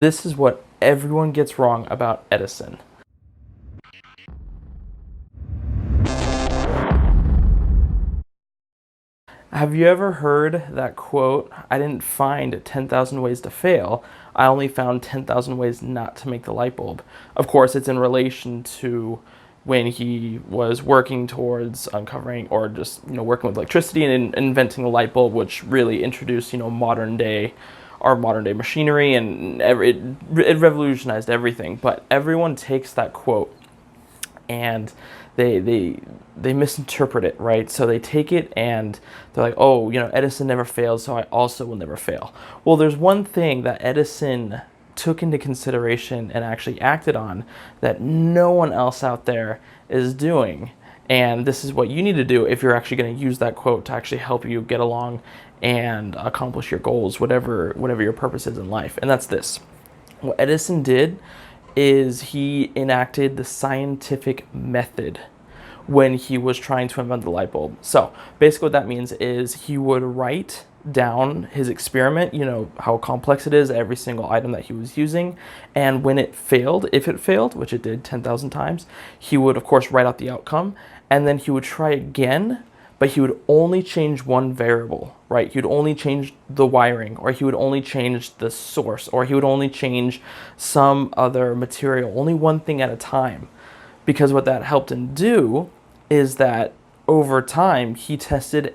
This is what everyone gets wrong about Edison. Have you ever heard that quote, I didn't find 10,000 ways to fail, I only found 10,000 ways not to make the light bulb? Of course, it's in relation to when he was working towards uncovering or just, working with electricity and inventing the light bulb, which really introduced, modern day machinery, and it revolutionized everything. But everyone takes that quote and they misinterpret it, right? So they take it and they're like, oh, Edison never failed, so I also will never fail. Well, there's one thing that Edison took into consideration and actually acted on that no one else out there is doing. And this is what you need to do if you're actually going to use that quote to actually help you get along and accomplish your goals, whatever your purpose is in life. And that's this. What Edison did is he enacted the scientific method when he was trying to invent the light bulb. So basically what that means is he would write down his experiment, how complex it is, every single item that he was using, and when it failed, if it failed, which it did 10,000 times, he would of course write out the outcome, and then he would try again, but he would only change one variable, right? He would only change the wiring, or he would only change the source, or he would only change some other material, only one thing at a time. Because what that helped him do is that over time, he tested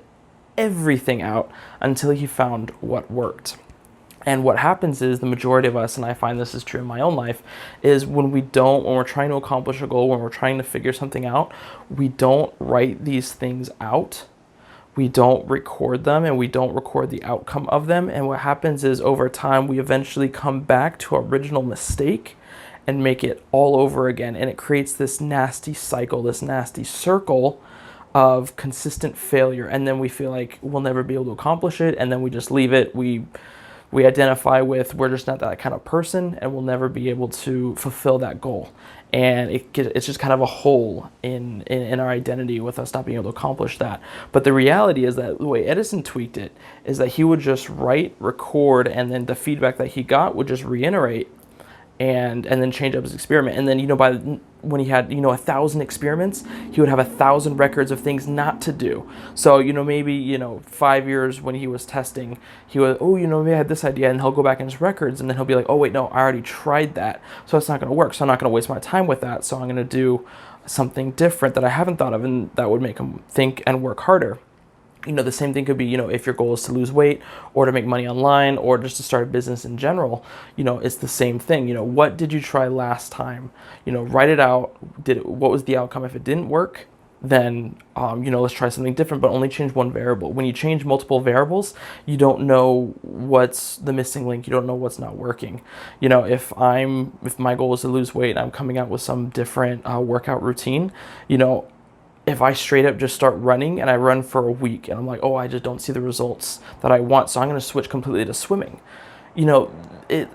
everything out until he found what worked. And what happens is the majority of us, and I find this is true in my own life, is when we're trying to accomplish a goal, when we're trying to figure something out, we don't write these things out. We don't record them, and we don't record the outcome of them. And what happens is over time, we eventually come back to our original mistake and make it all over again. And it creates this nasty cycle, this nasty circle of consistent failure. And then we feel like we'll never be able to accomplish it. And then we just leave it. We identify with we're just not that kind of person, and we'll never be able to fulfill that goal. And it's just kind of a hole in our identity with us not being able to accomplish that. But the reality is that the way Edison tweaked it is that he would just write, record, and then the feedback that he got would just reiterate and then change up his experiment. And then, when he had, 1,000 experiments, he would have 1,000 records of things not to do. So, maybe, 5 years when he was testing, he was, maybe I had this idea, and he'll go back in his records, and then he'll be like, oh, wait, no, I already tried that. So it's not going to work. So I'm not going to waste my time with that. So I'm going to do something different that I haven't thought of, and that would make him think and work harder. The same thing could be, if your goal is to lose weight or to make money online or just to start a business in general, it's the same thing. What did you try last time? Write it out. What was the outcome? If it didn't work, then, let's try something different, but only change one variable. When you change multiple variables, you don't know what's the missing link. You don't know what's not working. If my goal is to lose weight, I'm coming out with some different workout routine, if I straight up just start running and I run for a week and I'm like, oh, I just don't see the results that I want, so I'm going to switch completely to swimming.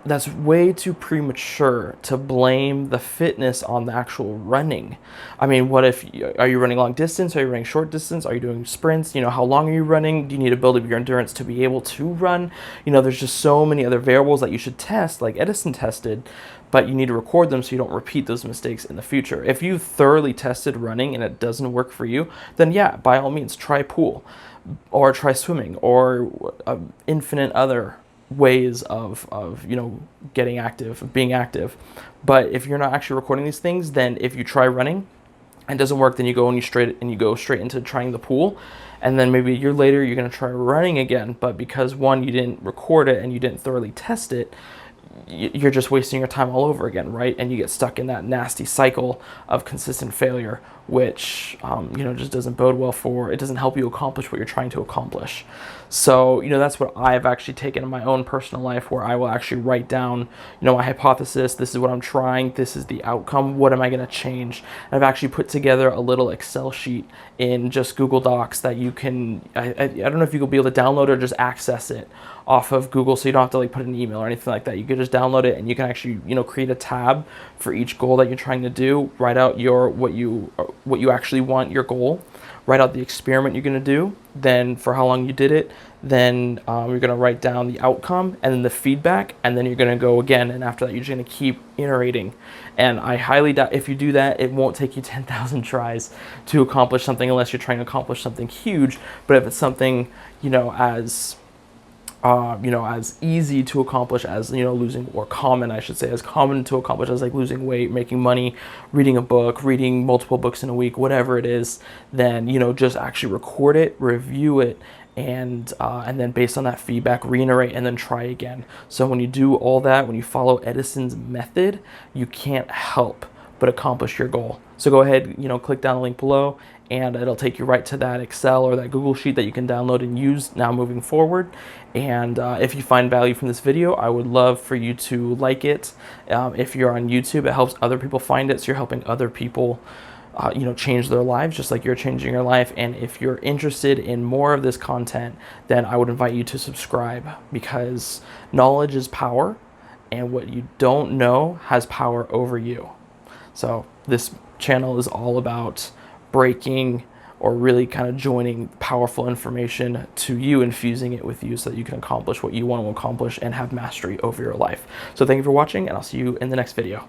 That's way too premature to blame the fitness on the actual running. I mean, are you running long distance? Are you running short distance? Are you doing sprints? How long are you running? Do you need to build up your endurance to be able to run? There's just so many other variables that you should test, like Edison tested, but you need to record them so you don't repeat those mistakes in the future. If you thoroughly tested running and it doesn't work for you, then yeah, by all means, try pool or try swimming or infinite other ways of getting active, of being active. But if you're not actually recording these things, then if you try running and it doesn't work, then you go straight into trying the pool, and then maybe a year later you're going to try running again. But because one, you didn't record it and you didn't thoroughly test it, you're just wasting your time all over again, right? And you get stuck in that nasty cycle of consistent failure, which just doesn't bode well for, it doesn't help you accomplish what you're trying to accomplish. So that's what I've actually taken in my own personal life, where I will actually write down my hypothesis. This is what I'm trying, this is the outcome, what am I going to change? And I've actually put together a little Excel sheet in just Google Docs that you can, I don't know if you will be able to download or just access it off of Google, so you don't have to put an email or anything like that. You could just download it, and you can actually create a tab for each goal that you're trying to do. Write out what you actually want your goal, write out the experiment you're going to do, then for how long you did it, then you're going to write down the outcome and then the feedback, and then you're going to go again, and after that you're just going to keep iterating. And I highly doubt if you do that, it won't take you 10,000 tries to accomplish something unless you're trying to accomplish something huge. But if it's something, as easy to accomplish as, losing, or common, I should say, as common to accomplish as like losing weight, making money, reading a book, reading multiple books in a week, whatever it is, then, just actually record it, review it, and then based on that feedback, reiterate and then try again. So when you do all that, when you follow Edison's method, you can't help but accomplish your goal. So go ahead, click down the link below, and it'll take you right to that Excel or that Google Sheet that you can download and use now moving forward. And if you find value from this video, I would love for you to like it. If you're on YouTube, it helps other people find it, so you're helping other people change their lives just like you're changing your life. And if you're interested in more of this content, then I would invite you to subscribe, because knowledge is power, and what you don't know has power over you. So this channel is all about breaking, or really kind of joining powerful information to you, infusing it with you so that you can accomplish what you want to accomplish and have mastery over your life. So thank you for watching, and I'll see you in the next video.